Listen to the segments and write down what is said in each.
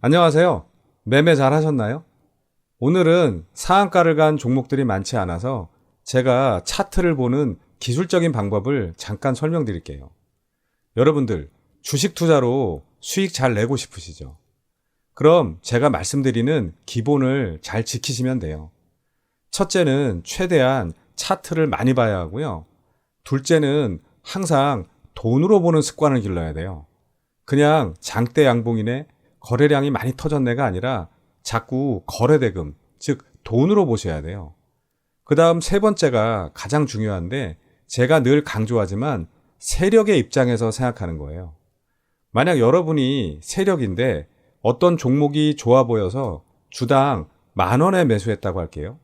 안녕하세요. 매매 잘 하셨나요? 오늘은 상한가를 간 종목들이 많지 않아서 제가 차트를 보는 기술적인 방법을 잠깐 설명드릴게요. 여러분들, 주식 투자로 수익 잘 내고 싶으시죠? 그럼 제가 말씀드리는 기본을 잘 지키시면 돼요. 첫째는 최대한 차트를 많이 봐야 하고요. 둘째는 항상 돈으로 보는 습관을 길러야 돼요. 그냥 장대 양봉이네, 거래량이 많이 터졌네가 아니라 자꾸 거래대금, 즉 돈으로 보셔야 돼요. 그 다음 세 번째가 가장 중요한데 제가 늘 강조하지만 세력의 입장에서 생각하는 거예요. 만약 여러분이 세력인데 어떤 종목이 좋아 보여서 주당 10,000원에 매수했다고 할게요.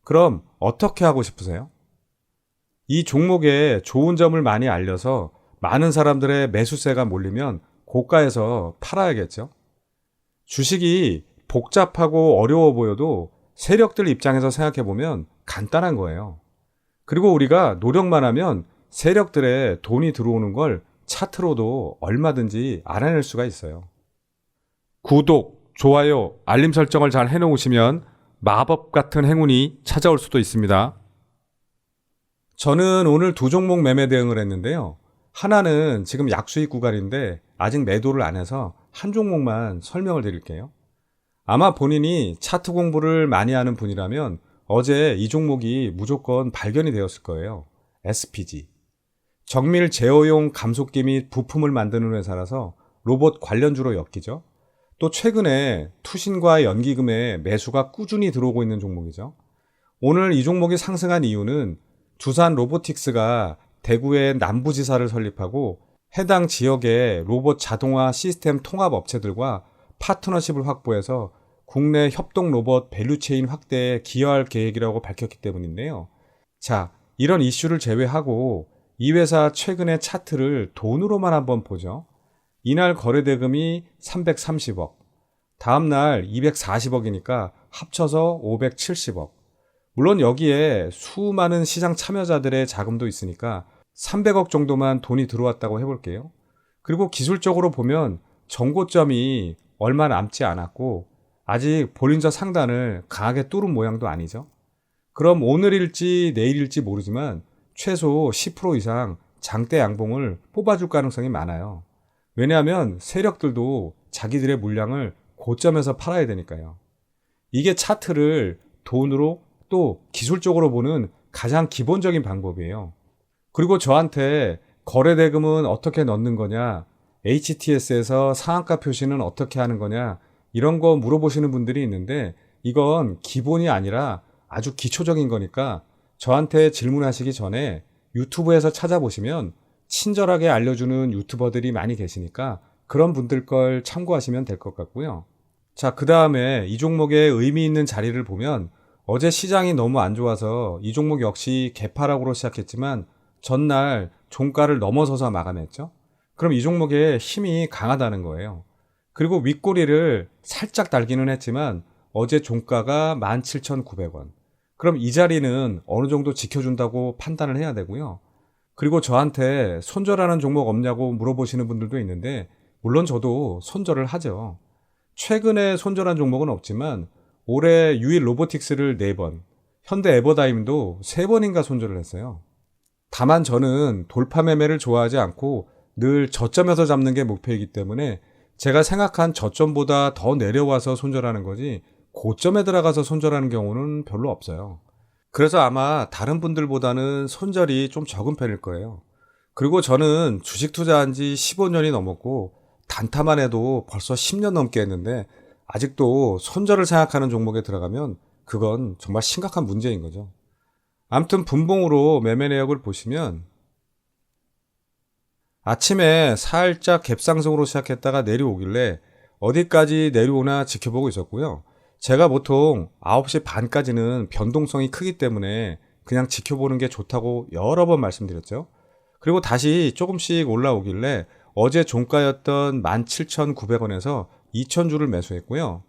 그럼 어떻게 하고 싶으세요? 이 종목에 좋은 점을 많이 알려서 많은 사람들의 매수세가 몰리면 고가에서 팔아야겠죠? 주식이 복잡하고 어려워 보여도 세력들 입장에서 생각해 보면 간단한 거예요. 그리고 우리가 노력만 하면 세력들의 돈이 들어오는 걸 차트로도 얼마든지 알아낼 수가 있어요. 구독, 좋아요, 알림 설정을 잘 해놓으시면 마법 같은 행운이 찾아올 수도 있습니다. 저는 오늘 두 종목 매매 대응을 했는데요. 하나는 지금 약수익 구간인데 아직 매도를 안 해서 한 종목만 설명을 드릴게요. 아마 본인이 차트 공부를 많이 하는 분이라면 어제 이 종목이 무조건 발견이 되었을 거예요. SPG. 정밀 제어용 감속기 및 부품을 만드는 회사라서 로봇 관련주로 엮이죠. 또 최근에 투신과 연기금의 매수가 꾸준히 들어오고 있는 종목이죠. 오늘 이 종목이 상승한 이유는 두산 로보틱스가 대구에 남부지사를 설립하고 해당 지역의 로봇 자동화 시스템 통합 업체들과 파트너십을 확보해서 국내 협동 로봇 밸류체인 확대에 기여할 계획이라고 밝혔기 때문인데요. 자, 이런 이슈를 제외하고 이 회사 최근의 차트를 돈으로만 한번 보죠. 이날 거래대금이 330억, 다음날 240억이니까 합쳐서 570억. 물론 여기에 수많은 시장 참여자들의 자금도 있으니까 300억 정도만 돈이 들어왔다고 해볼게요. 그리고 기술적으로 보면 정고점이 얼마 남지 않았고 아직 볼린저 상단을 강하게 뚫은 모양도 아니죠. 그럼 오늘일지 내일일지 모르지만 최소 10% 이상 장대 양봉을 뽑아줄 가능성이 많아요. 왜냐하면 세력들도 자기들의 물량을 고점에서 팔아야 되니까요. 이게 차트를 돈으로 또 기술적으로 보는 가장 기본적인 방법이에요. 그리고 저한테 거래대금은 어떻게 넣는 거냐, HTS에서 상한가 표시는 어떻게 하는 거냐, 이런 거 물어보시는 분들이 있는데 이건 기본이 아니라 아주 기초적인 거니까 저한테 질문하시기 전에 유튜브에서 찾아보시면 친절하게 알려주는 유튜버들이 많이 계시니까 그런 분들 걸 참고하시면 될 것 같고요. 자, 그 다음에 이 종목의 의미 있는 자리를 보면 어제 시장이 너무 안 좋아서 이 종목 역시 개파락으로 시작했지만 전날 종가를 넘어서서 마감했죠. 그럼 이 종목의 힘이 강하다는 거예요. 그리고 윗꼬리를 살짝 달기는 했지만 어제 종가가 17,900원. 그럼 이 자리는 어느 정도 지켜준다고 판단을 해야 되고요. 그리고 저한테 손절하는 종목 없냐고 물어보시는 분들도 있는데 물론 저도 손절을 하죠. 최근에 손절한 종목은 없지만 올해 유일 로보틱스를 4번, 현대 에버다임도 3번인가 손절을 했어요. 다만 저는 돌파 매매를 좋아하지 않고 늘 저점에서 잡는 게 목표이기 때문에 제가 생각한 저점보다 더 내려와서 손절하는 거지 고점에 들어가서 손절하는 경우는 별로 없어요. 그래서 아마 다른 분들보다는 손절이 좀 적은 편일 거예요. 그리고 저는 주식 투자한 지 15년이 넘었고 단타만 해도 벌써 10년 넘게 했는데 아직도 손절을 생각하는 종목에 들어가면 그건 정말 심각한 문제인 거죠. 아무튼 분봉으로 매매 내역을 보시면 아침에 살짝 갭상승으로 시작했다가 내려오길래 어디까지 내려오나 지켜보고 있었고요. 제가 보통 9시 반까지는 변동성이 크기 때문에 그냥 지켜보는 게 좋다고 여러 번 말씀드렸죠. 그리고 다시 조금씩 올라오길래 어제 종가였던 17,900원에서 2,000주를 매수했고요.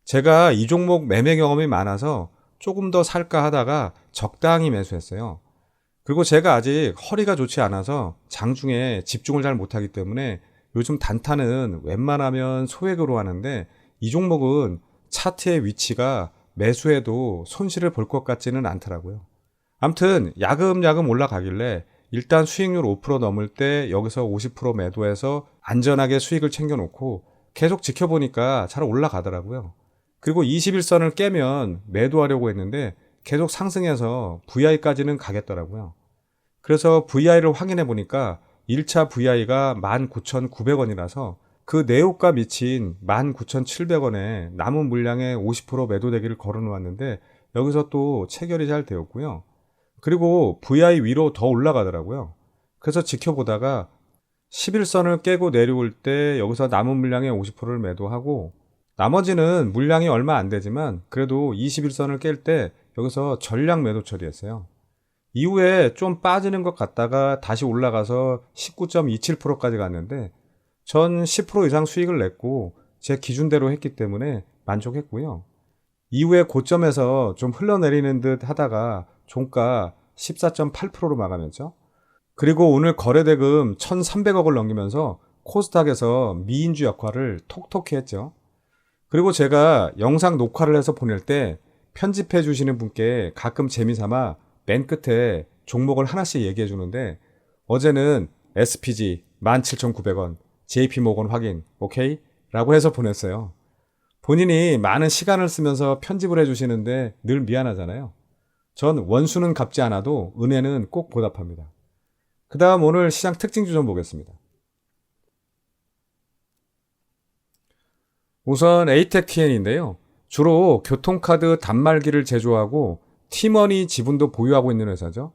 제가 이 종목 매매 경험이 많아서 조금 더 살까 하다가 적당히 매수했어요. 그리고 제가 아직 허리가 좋지 않아서 장중에 집중을 잘 못하기 때문에 요즘 단타는 웬만하면 소액으로 하는데 이 종목은 차트의 위치가 매수해도 손실을 볼 것 같지는 않더라고요. 암튼 야금야금 올라가길래 일단 수익률 5% 넘을 때 여기서 50% 매도해서 안전하게 수익을 챙겨놓고 계속 지켜보니까 잘 올라가더라고요. 그리고 21선을 깨면 매도하려고 했는데 계속 상승해서 VI까지는 가겠더라고요. 그래서 VI를 확인해 보니까 1차 VI가 19,900원이라서 그 내호가 미친 19,700원에 남은 물량의 50% 매도대기를 걸어 놓았는데 여기서 또 체결이 잘 되었고요. 그리고 VI 위로 더 올라가더라고요. 그래서 지켜보다가 11선을 깨고 내려올 때 여기서 남은 물량의 50%를 매도하고 나머지는 물량이 얼마 안 되지만 그래도 21선을 깰 때 여기서 전량 매도 처리했어요. 이후에 좀 빠지는 것 같다가 다시 올라가서 19.27%까지 갔는데 전 10% 이상 수익을 냈고 제 기준대로 했기 때문에 만족했고요. 이후에 고점에서 좀 흘러내리는 듯 하다가 종가 14.8%로 마감했죠. 그리고 오늘 거래대금 1,300억을 넘기면서 코스닥에서 미인주 역할을 톡톡히 했죠. 그리고 제가 영상 녹화를 해서 보낼 때 편집해 주시는 분께 가끔 재미삼아 맨 끝에 종목을 하나씩 얘기해 주는데 어제는 SPG 17,900원, JP모건 확인, 오케이? 라고 해서 보냈어요. 본인이 많은 시간을 쓰면서 편집을 해 주시는데 늘 미안하잖아요. 전 원수는 갚지 않아도 은혜는 꼭 보답합니다. 그 다음 오늘 시장 특징주 좀 보겠습니다. 우선 에이텍TN인데요. 주로 교통카드 단말기를 제조하고 티머니 지분도 보유하고 있는 회사죠.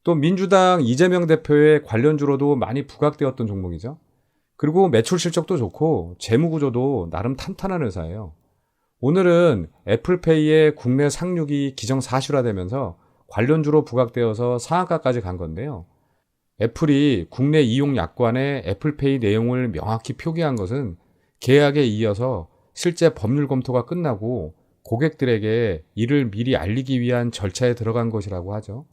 또 민주당 이재명 대표의 관련주로도 많이 부각되었던 종목이죠. 그리고 매출 실적도 좋고 재무구조도 나름 탄탄한 회사예요. 오늘은 애플페이의 국내 상륙이 기정사실화되면서 관련주로 부각되어서 상한가까지 간 건데요. 애플이 국내 이용 약관에 애플페이 내용을 명확히 표기한 것은 계약에 이어서 실제 법률 검토가 끝나고 고객들에게 이를 미리 알리기 위한 절차에 들어간 것이라고 하죠.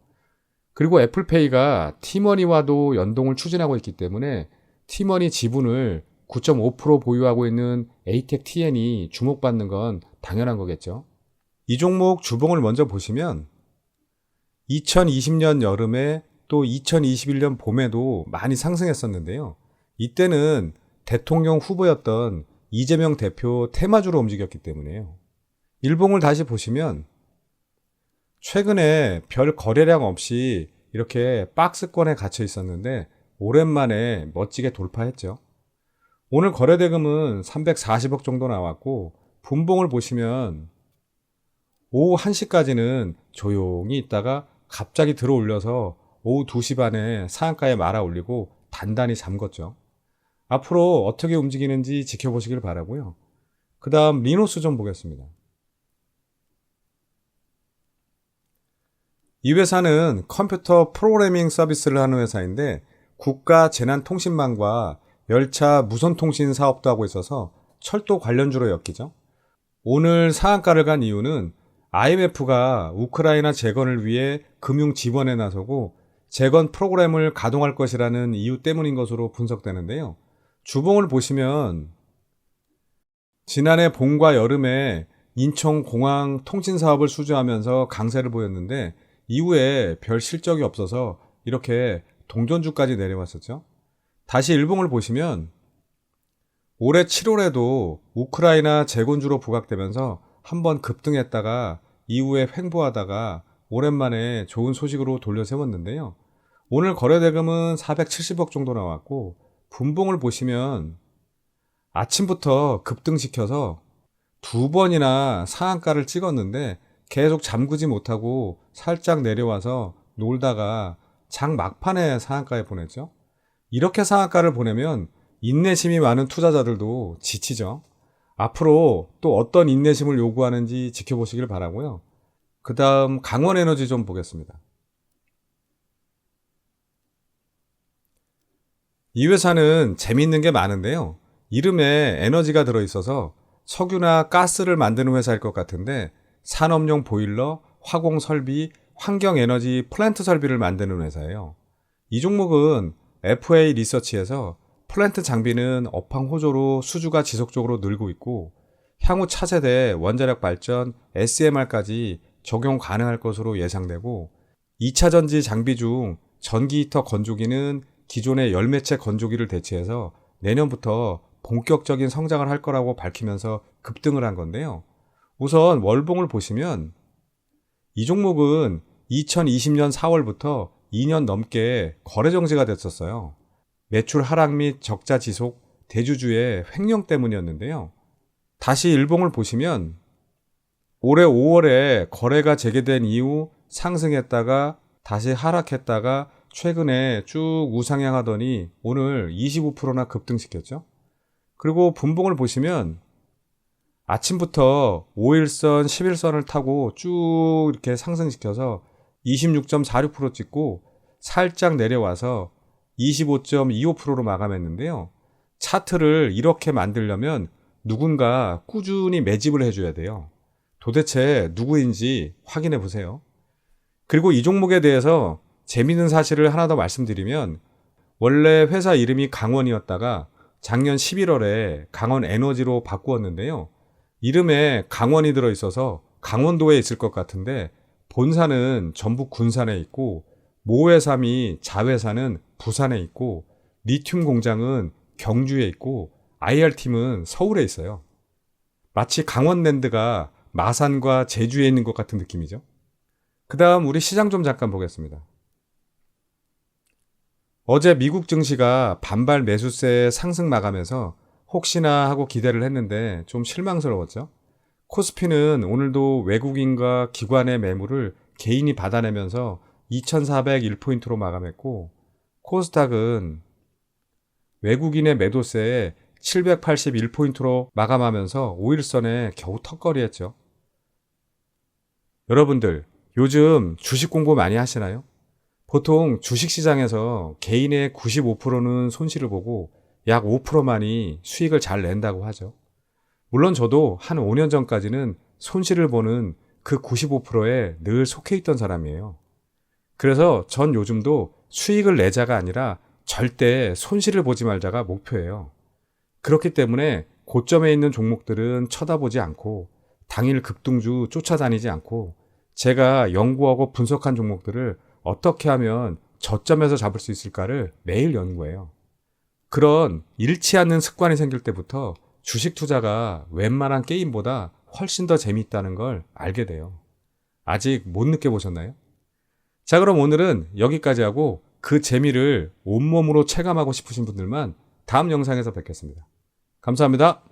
그리고 애플페이가 티머니와도 연동을 추진하고 있기 때문에 티머니 지분을 9.5% 보유하고 있는 에이텍TN이 주목받는 건 당연한 거겠죠. 이 종목 주봉을 먼저 보시면 2020년 여름에 또 2021년 봄에도 많이 상승했었는데요. 이때는 대통령 후보였던 이재명 대표 테마주로 움직였기 때문에요. 일봉을 다시 보시면 최근에 별 거래량 없이 이렇게 박스권에 갇혀 있었는데 오랜만에 멋지게 돌파했죠. 오늘 거래대금은 340억 정도 나왔고 분봉을 보시면 오후 1시까지는 조용히 있다가 갑자기 들어올려서 오후 2시 반에 상한가에 말아 올리고 단단히 잠궜죠. 앞으로 어떻게 움직이는지 지켜보시길 바라고요. 그 다음 리노스 좀 보겠습니다. 이 회사는 컴퓨터 프로그래밍 서비스를 하는 회사인데 국가재난통신망과 열차 무선통신 사업도 하고 있어서 철도 관련주로 엮이죠. 오늘 상한가를 간 이유는 IMF가 우크라이나 재건을 위해 금융 지원에 나서고 재건 프로그램을 가동할 것이라는 이유 때문인 것으로 분석되는데요. 주봉을 보시면 지난해 봄과 여름에 인천공항 통신 사업을 수주하면서 강세를 보였는데 이후에 별 실적이 없어서 이렇게 동전주까지 내려왔었죠. 다시 일봉을 보시면 올해 7월에도 우크라이나 재건주로 부각되면서 한번 급등했다가 이후에 횡보하다가 오랜만에 좋은 소식으로 돌려 세웠는데요. 오늘 거래대금은 470억 정도 나왔고 분봉을 보시면 아침부터 급등시켜서 2번이나 상한가를 찍었는데 계속 잠그지 못하고 살짝 내려와서 놀다가 장 막판에 상한가에 보냈죠. 이렇게 상한가를 보내면 인내심이 많은 투자자들도 지치죠. 앞으로 또 어떤 인내심을 요구하는지 지켜보시길 바라고요. 그 다음 강원에너지 좀 보겠습니다. 이 회사는 재미있는 게 많은데요. 이름에 에너지가 들어있어서 석유나 가스를 만드는 회사일 것 같은데 산업용 보일러, 화공 설비, 환경에너지 플랜트 설비를 만드는 회사예요. 이 종목은 FA 리서치에서 플랜트 장비는 업황 호조로 수주가 지속적으로 늘고 있고 향후 차세대 원자력 발전 SMR까지 적용 가능할 것으로 예상되고 2차 전지 장비 중 전기 히터 건조기는 기존의 열매체 건조기를 대체해서 내년부터 본격적인 성장을 할 거라고 밝히면서 급등을 한 건데요. 우선 월봉을 보시면 이 종목은 2020년 4월부터 2년 넘게 거래 정지가 됐었어요. 매출 하락 및 적자 지속, 대주주의 횡령 때문이었는데요. 다시 일봉을 보시면 올해 5월에 거래가 재개된 이후 상승했다가 다시 하락했다가 최근에 쭉 우상향하더니 오늘 25%나 급등시켰죠. 그리고 분봉을 보시면 아침부터 5일선, 10일선을 타고 쭉 이렇게 상승시켜서 26.46% 찍고 살짝 내려와서 25.25%로 마감했는데요. 차트를 이렇게 만들려면 누군가 꾸준히 매집을 해줘야 돼요. 도대체 누구인지 확인해 보세요. 그리고 이 종목에 대해서 재미있는 사실을 하나 더 말씀드리면 원래 회사 이름이 강원이었다가 작년 11월에 강원에너지로 바꾸었는데요. 이름에 강원이 들어있어서 강원도에 있을 것 같은데 본사는 전북 군산에 있고 모회사 및 자회사는 부산에 있고 리튬 공장은 경주에 있고 IR팀은 서울에 있어요. 마치 강원랜드가 마산과 제주에 있는 것 같은 느낌이죠. 그 다음 우리 시장 좀 잠깐 보겠습니다. 어제 미국 증시가 반발 매수세 상승 마감해서 혹시나 하고 기대를 했는데 좀 실망스러웠죠. 코스피는 오늘도 외국인과 기관의 매물을 개인이 받아내면서 2401포인트로 마감했고 코스닥은 외국인의 매도세에 781포인트로 마감하면서 5일선에 겨우 턱걸이했죠. 여러분들 요즘 주식 공부 많이 하시나요? 보통 주식시장에서 개인의 95%는 손실을 보고 약 5%만이 수익을 잘 낸다고 하죠. 물론 저도 한 5년 전까지는 손실을 보는 그 95%에 늘 속해 있던 사람이에요. 그래서 전 요즘도 수익을 내자가 아니라 절대 손실을 보지 말자가 목표예요. 그렇기 때문에 고점에 있는 종목들은 쳐다보지 않고 당일 급등주 쫓아다니지 않고 제가 연구하고 분석한 종목들을 어떻게 하면 저점에서 잡을 수 있을까를 매일 연구해요. 그런 잃지 않는 습관이 생길 때부터 주식 투자가 웬만한 게임보다 훨씬 더 재미있다는 걸 알게 돼요. 아직 못 느껴보셨나요? 자, 그럼 오늘은 여기까지 하고 그 재미를 온몸으로 체감하고 싶으신 분들만 다음 영상에서 뵙겠습니다. 감사합니다.